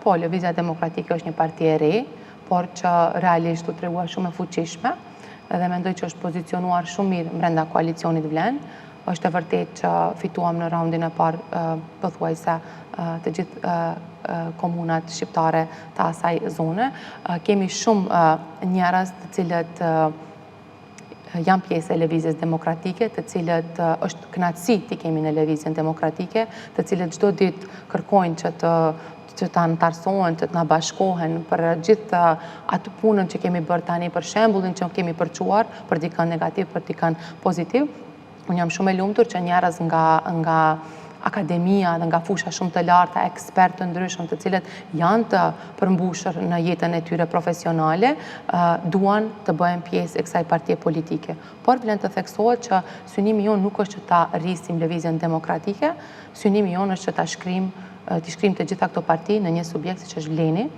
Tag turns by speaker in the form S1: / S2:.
S1: po, Lëvizja Demokratike është një parti e re, por që realisht u tregua shumë e fuqishme dhe mendoj që është pozicionuar shumë mirë brenda koalicionit Vlen. Është e vërtet që fituam në raundin e parë pothuajse të gjithë komunat shqiptare të asaj zone. Kemi shumë njerëz të cilët janë pjesë e Lëvizjes Demokratike, të cilët është kënaqësi të kemi në Lëvizjen Demokratike, të cilët çdo ditë kërkojnë që të antarësohen, që të na bashkohen për gjithë atë punën që kemi bërë tani, për shembullin që kemi përçuar, për dikën negativ, për dikën pozitiv. Unë jam shumë e lumtur që njerëz nga akademia dhe nga fusha shumë të larta, ekspertë të ndryshëm të cilët janë të përmbushur në jetën e tyre profesionale, duan të bëhen pjesë e kësaj partie politike. Por vlen të theksohet që synimi jonë nuk është që ta rrisim Lëvizjen Demokratike, synimi jonë është që ta shkrim të gjitha këto parti në një subjekt siç është Vleni.